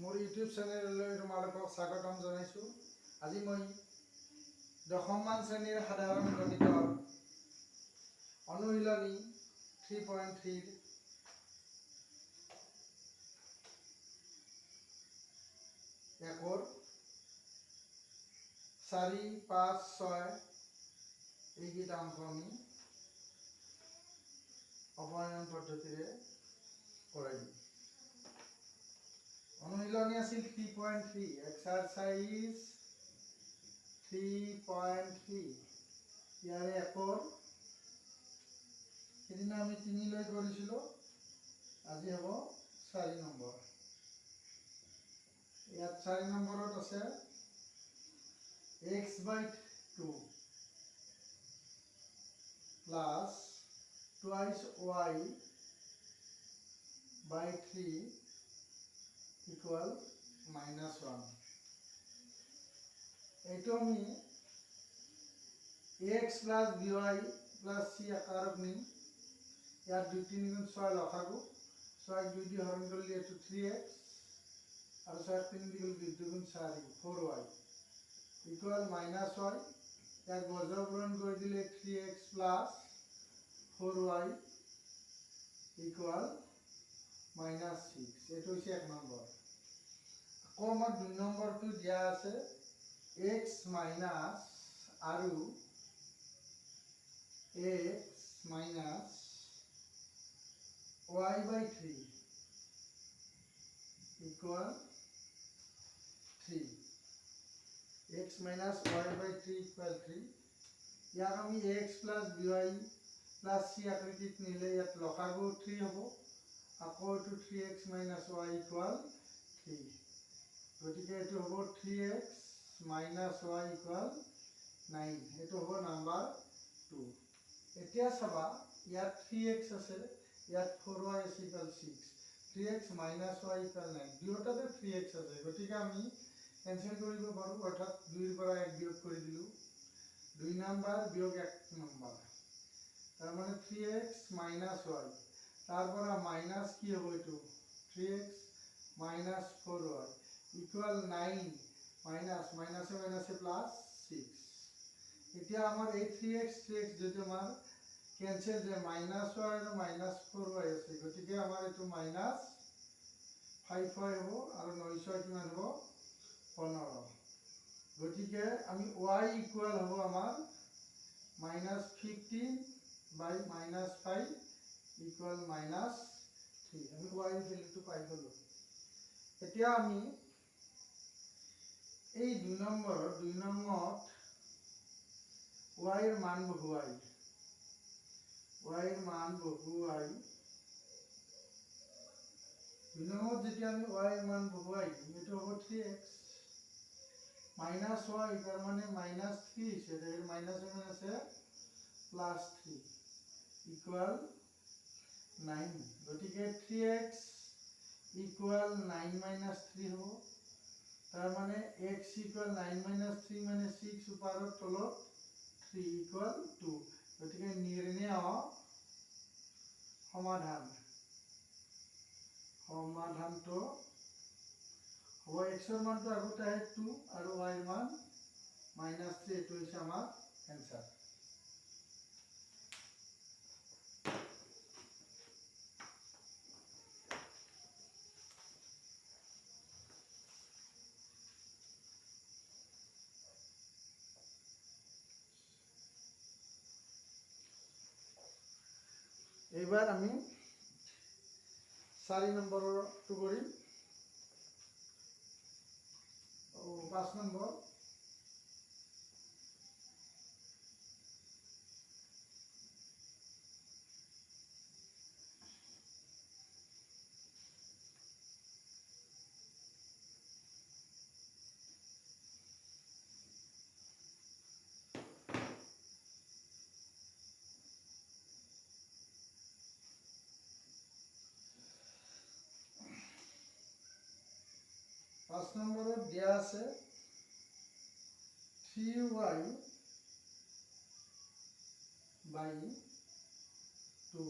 মোৰ ইউটিউব চেনেললৈ তোমালোকক স্বাগতম জনাইছোঁ। আজি মই দশমমান শ্ৰেণীৰ সাধাৰণ গণিতৰ অনুশীলনী 3.3 একৰ 4, 5, 6 এইকেইটা অংক আমি অপনয়ন পদ্ধতিৰে কৰাই দিম। অনুশীলনী আছিল 3.3 এক্সাৰসাইজ 3.3 ইয়াৰে একৰ সেইদিনা আমি 3 লৈ কৰিছিলোঁ, আজি হ'ব 4 নম্বৰ। ইয়াত 4 নম্বৰত আছে x/2 plus twice y/3 equal -1। এইটো আমি x plus by plus c আকাৰত নিম। ইয়াত 2 3 গুণ 6 লসাগু, 6 2 দি হৰণ কৰিলে এইটো 3x আৰু 6 3 দি গ'ল 2 গুণ 4 4y ইকুয়াল -y। ইয়াক বজ্ৰপূৰণ কৰি দিলে 3x প্লাস 4y ইকুয়াল -6। এইটো হৈছে 1 নম্বৰ। আকৌ আমাৰ 2 নম্বৰটো দিয়া আছে x মাইনাস আৰু x minus y/3 equal 3। x minus y/3 equal 3। ইয়াক আমি x plus by plus c আকৃতিত নিলে ইয়াত লসাগু 3 হ'ব। আকৌ এইটো 3x মাইনাস y ইকুয়াল 3। গতিকে এইটো হ'ব 3x মাইনাস y ইকুয়াল 9। এইটো হ'ব নাম্বাৰ 2। এতিয়া চাবা ইয়াত 3x আছে, ইয়াত 4y আছে equal 6। 3x minus y equal 9। দুয়োটাতে 3x আছে, গতিকে আমি কেনসেল কৰিব পাৰোঁ, অৰ্থাৎ 2 ৰ পৰা 1 বিয়োগ কৰি দিলোঁ। 2 নাম্বাৰ বিয়োগ 1 নাম্বাৰ, তাৰ মানে 3x মাইনাস y, তাৰ পৰা মাইনাস কি হ'ব, এইটো 3x minus 4y equal 9 minus মাইনাসে মাইনাসে প্লাস 6। এতিয়া আমাৰ এই 3x যদি আমাৰ কেনসেল যে মাইনাস y আৰু মাইনাস 4y আছে, গতিকে আমাৰ এইটো মাইনাস 5y হ'ব আৰু 9 6 কিমান হ'ব 15। গতিকে আমি y ইকুয়াল হ'ব আমাৰ -15 বাই -5 ইকুয়াল -3। আমি y এৰ ভ্যালুটো পাই গলো। এতিয়া আমি এই 2 নম্বৰত y এৰ মান বহুৱাই নম্বৰত যেতিয়া আমি y এৰ মান বহুৱাই এইটো হ'ব 3x মাইনাস y, তার মানে -3 সেটা এর মাইনাসে মাইনাসে +3 ইকুয়াল 9। গতিকে 3x ইকুয়াল 9 - 3 হ'ব। তার মানে x ইকুয়াল 9 - 3 মানে 6 ওপৰত তলত 3 ইকুয়াল 2। গতিকে নিৰ্ণয় সমাধানটো হ'ব x এৰ মানটো আগতে আহে 2 আৰু y এৰ মান -3। এইটো হৈছে আমাৰ এনসাৰ। এইবাৰ আমি 4 নম্বৰটো কৰিম। 5 নম্বৰ দিয়া আছে 3y/2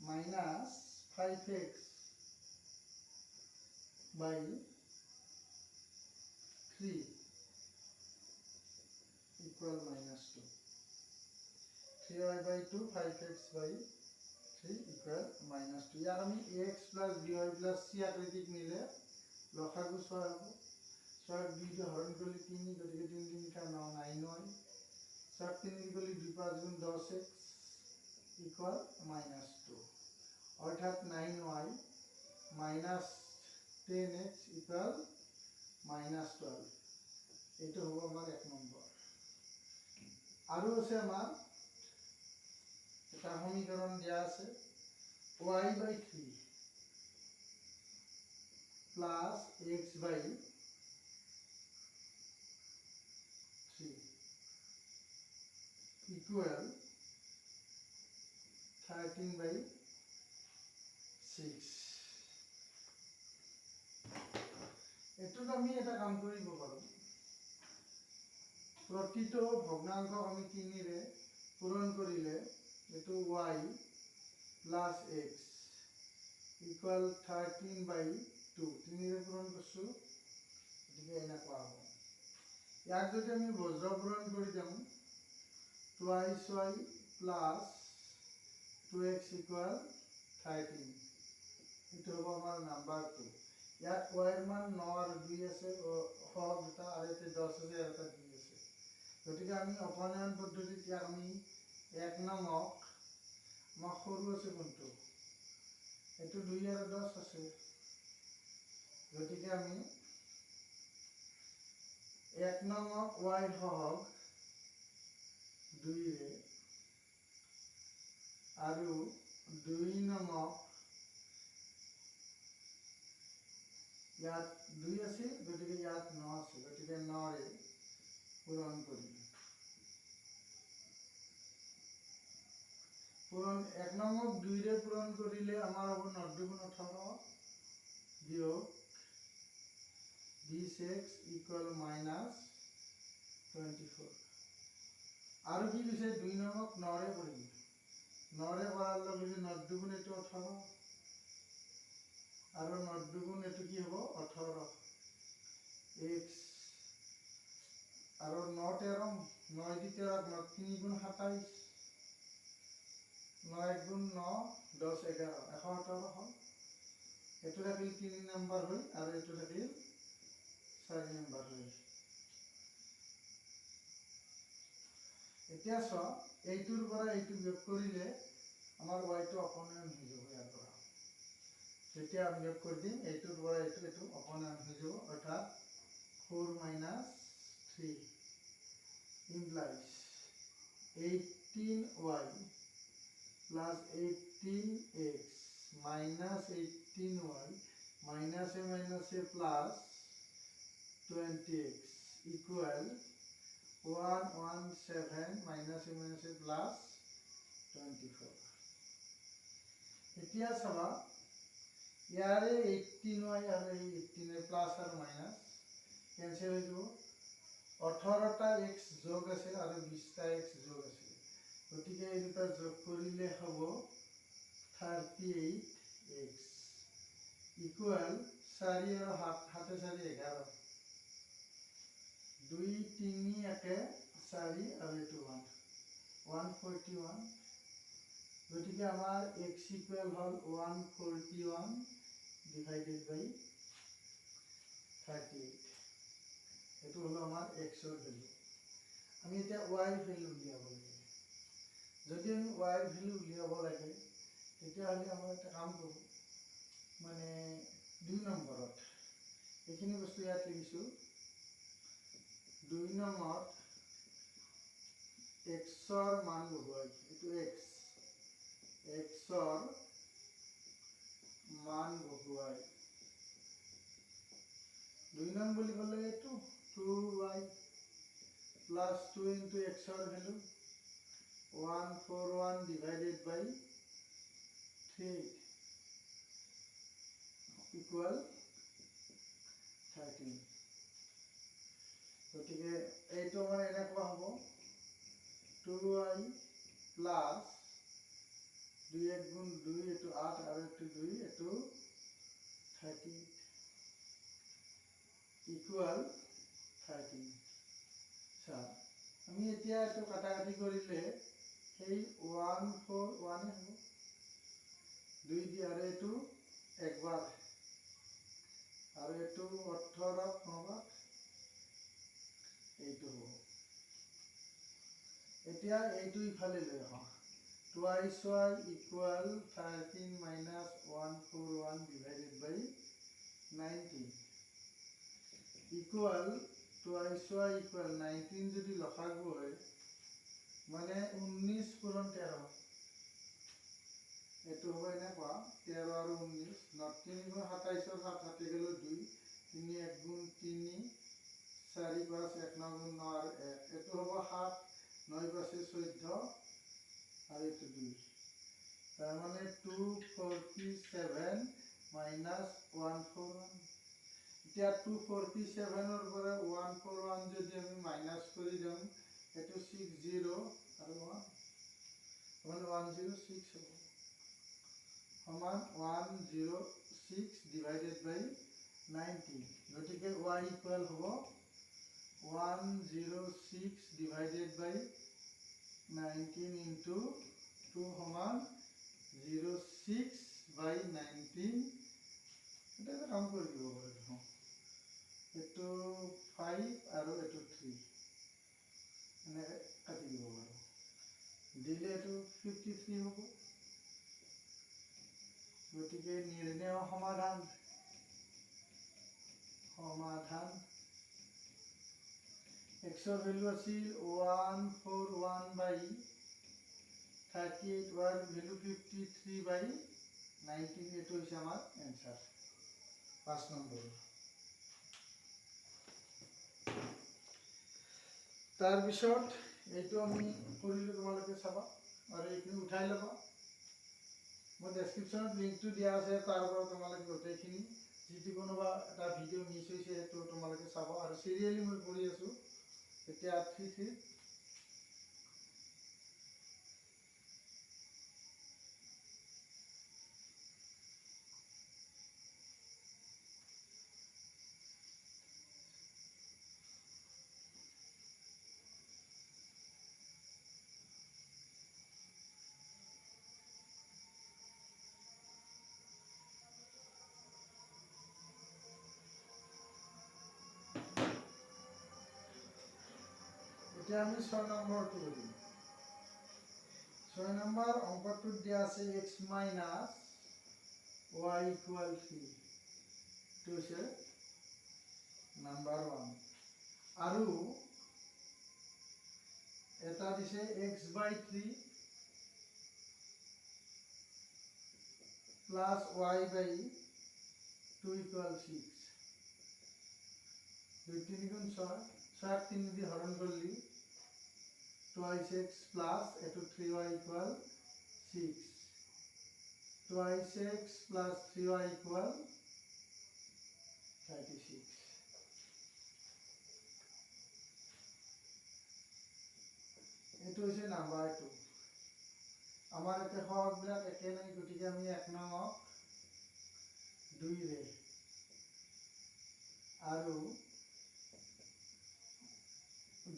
minus 5x by 3 equal -2. 3y by 2 5x by 3 equal -2. ইয়াৰ আমি ax plus by plus c আকৃতিক নিলে লসাগু 6 হ'ব। 6 2 হৰণ কৰিলে 3 গতিকে 3 3 টা 9 9y 7 3 গলি 2 5 গুণ 10x equal -2 অৰ্থাৎ 9y minus 10x equal -12 এইটো হ'ব আমাৰ 1 নম্বৰ। আৰু আছে আমাৰ এটা সমীকৰণ দিয়া আছে y by 3 plus x by 3 equal 13 by 6. এটোত আমি এটা কাম কৰিব পাৰোঁ। প্ৰতিটো ভগ্নাংশক আমি 3 ৰে পূৰণ কৰিলে এটো y plus x equal 13 by 2 3 ৰে পূৰণ কৰছো গতিকে এনেকুৱা হ'ব। ইয়াক যদি আমি বজ্ৰ পূৰণ কৰি দিওঁ twice y plus 2x equal 13 এটো হ'ব আমাৰ নাম্বাৰ 2। ইয়াত y এর মান 9 আর 2 আছে হক দুটা আর এতে 10 আছে আর এটা 2 আছে গতিকে আমি অপনয়ন পদ্ধতিত ইয়াক আমি 1 নংক মা সৰু আছে কোনটো এটো 2 আর 10 আছে গতিকে আমি 1 নংক y হক 2 রে আৰু 2 নংক ইয়াত 2 আছে গতিকে ইয়াত 9 আছে গতিকে 9 ৰে পূৰণ কৰিম। পূৰণ 1 নংক 2 ৰে পূৰণ কৰিলে আমাৰ হ'ব 9 গুণ 18 বিয়োগ 20x equal -24 আৰু কি কৈছে 2 নংক 9 ৰে কৰিম 9 ৰে কৰাৰ লগে লগে 9 গুণ এটো 18 আৰু 9 গুণ এটো কি হ'ব 18 x আৰু 9 13 9 দি 13 9 3 গুণ 27 9 1 গুণ 9 10 11 118 হ'ল এটো থাকিল 3 নম্বৰ হ'ল আৰু এটো থাকিল 4 নম্বৰ হ'ল। এতিয়া চ এইটোৰ পৰা এইটো বিয়োগ কৰিলে আমাৰ y টো অপনয়ন হৈ যাব ইয়াৰ পৰা যেতিয়া আমি বিয়োগ কৰি দিম এইটোৰ পৰা এইটো অপনয়ন হৈ যাব অৰ্থাৎ 4 - 3 implies 18y plus 18x minus 18y minus a plus 20x equal 117 minus a plus 24. এতিয়া চাবা ইয়াৰে 18y আৰু 18 প্লাস আৰু মাইনাস ক্যান্সেল হৈ যাব 18টা x যোগ আছে আৰু 20টা x যোগ আছে গতিকে এই দুটা যোগ কৰিলে হ'ব 38x ইকুয়াল 4 আৰু 7 7 11 2 3 1 4 আৰু এটো 141 গতিকে আমাৰ x equal hall 141 divided by 38 এটো হলো আমাৰ x এর ভ্যালু আমি এটা y এর ভ্যালু উলিয়াব লাগে যদি আমি y এর ভ্যালু উলিয়াব লাগে তেতিয়া হলে আমরা একটা কাম করব মানে 2 নম্বরত এখানে বস্তু ইয়াত লিখিছো 2 নম্বর x এর মান বহুৱাই এটো x এৰ মান বহুৱাই 2 নং বুলি কলে এটো 2y plus 2 into x এর ভ্যালু 141 divided by 3 equal 13 গতিকে এইটো মানে এনেকুৱা হ'ব 2y plus 2 1 গুণ 2 এটো 8 আৰু এটো 2 এটো 38 ইকুয়াল 13 চা আমি এতিয়া এটো কাটাকাটি কৰিলে সেই 1 4 1 হ'ব 2 দি আৰু এটো একবাৰ আৰু এটো 18 নবা এইটো হ'ব এতিয়া এইটো ইফালে লৈ আহা twice y equal 13 minus 141 divided by 19 equal twice y equal 19 যদি লসাগু হয় মানে 19 পূৰণ 13 এটো হবে এনেকুৱা 13 আৰু 19 3 গুণ 27 ৰ 7 হাতে গেল 2 3 1 গুণ 3 4 5 1 9 গুণ 9 আৰু 1 এটো হ'ব 7 9 5 14 আৰু এটো 2 তাৰ মানে 247 minus 141 এতিয়া 247 ৰ পৰা 141 যদি আমি মাইনাস কৰি দিম এটো 60 আৰু 1 মানে 106 হ'ব সমান 106 divided by 19 গতিকে y equal হ'ব 106 divided by 19 into 2 সমান 06 by 19 এটা কাম কৰি দিব পাৰো এটো 5 আৰু এটো 3 এনে কাটি দিব পাৰো দিলে এটো 53 হ'ব গতিকে নিৰ্ণয় সমাধান x ৰ ভ্যালু আছিল 141 by 38 y ভ্যালু 53 by 19 এটো হৈছে আমাৰ आंसर 5 নম্বৰ তাৰ পিছত এইটো আমি কৰিলো তোমালোকে চাবা আৰু এইখিনি উঠাই লবা মই ডেসক্ৰিপচনত লিংকটো দিয়া আছে তাৰ পৰা তোমালোকে গোটেইখিনি যদি কোনোবা এটা ভিডিও মিছ হৈছে সেইটো তোমালোকে চাবা আৰু সিৰিয়ালি মই কৰি আছো এতিয়া 3 এতিয়া আমি 6 নম্বৰটো কৰিম 6 নম্বৰ অংকটোত দিয়া আছে x minus y equal 3 to আছে নাম্বার 1 আৰু এটা দিছে x by 3 plus y by 2 equal 6 2 3 গুণ 6 6 3 দিয়ে হরণ করলি twice x plus এটো 3y equal 6 twice x plus 3y equal 36 এটো হইছে নাম্বার 2 আমার এতে হরবিলাক একে নাই গতিকে আমি 1 নং 2 রে আৰু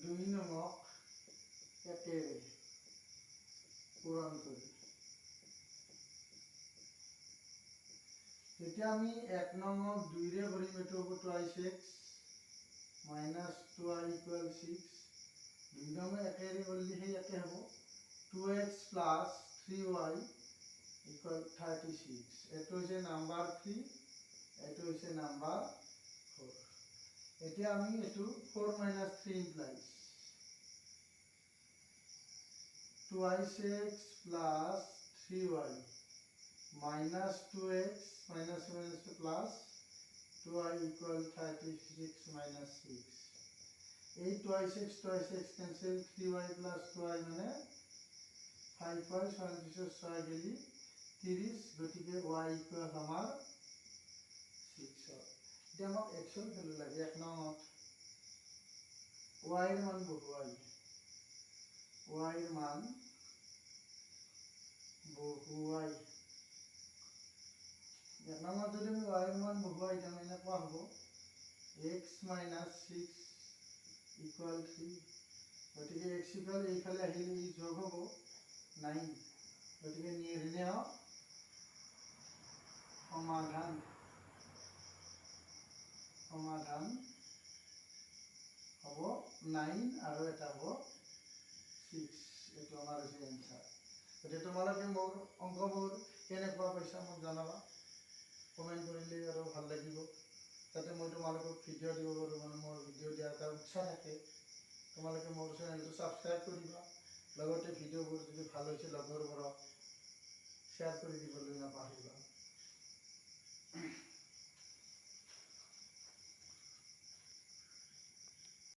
2 নং একে পূরণ করি যেতিয়া আমি 1 নং 2 রে ভরিম এটো হ'ব twice x minus 2y equal 6 2 নং একে রে বললি হে একে হ'ব 2x plus 3y equal 36 এটো হইছে নাম্বার 3 এটো হইছে নাম্বার 4 এতিয়া আমি এটো 4 minus 3 implies twice x plus 3y minus 2x minus minus plus 2y equal 36 minus 6 এই twice x cancel 3y plus 2y মানে 5 y 36 গেলি 30 গতিকে y equal আমার 6 এতিয়া আমাক x এর ভ্যালু লাগে 1 নং y এর মান বহুয়াই y এর মান বহুয়াই 1 নং যদি আমি y এর মান বহুয়াই জানি না কোয়া হবো x minus 6 equal 3 গতিকে x equal এইফালে আহিলে ই যোগ হ'ব 9 গতিকে নিৰ্ণয় সমাধান সমাধান হ'ব 9 আৰু এটা হ'ব 6 এইটো আমাৰ হৈছে এনসাৰ গতিকে তোমালোকে মোৰ অংকবোৰ কেনেকুৱা পাইছা মোক জনাবা কমেণ্ট কৰিলে আৰু ভাল লাগিব যাতে মই তোমালোকক ভিডিঅ' দিব পাৰোঁ মানে মোৰ ভিডিঅ' দিয়াৰ এটা উৎসাহ থাকে তোমালোকে মোৰ চেনেলটো ছাবস্ক্ৰাইব কৰিবা লগতে ভিডিঅ'বোৰ যদি ভাল হৈছে লগৰবোৰক শ্বেয়াৰ কৰি দিবলৈ নাপাহৰিবা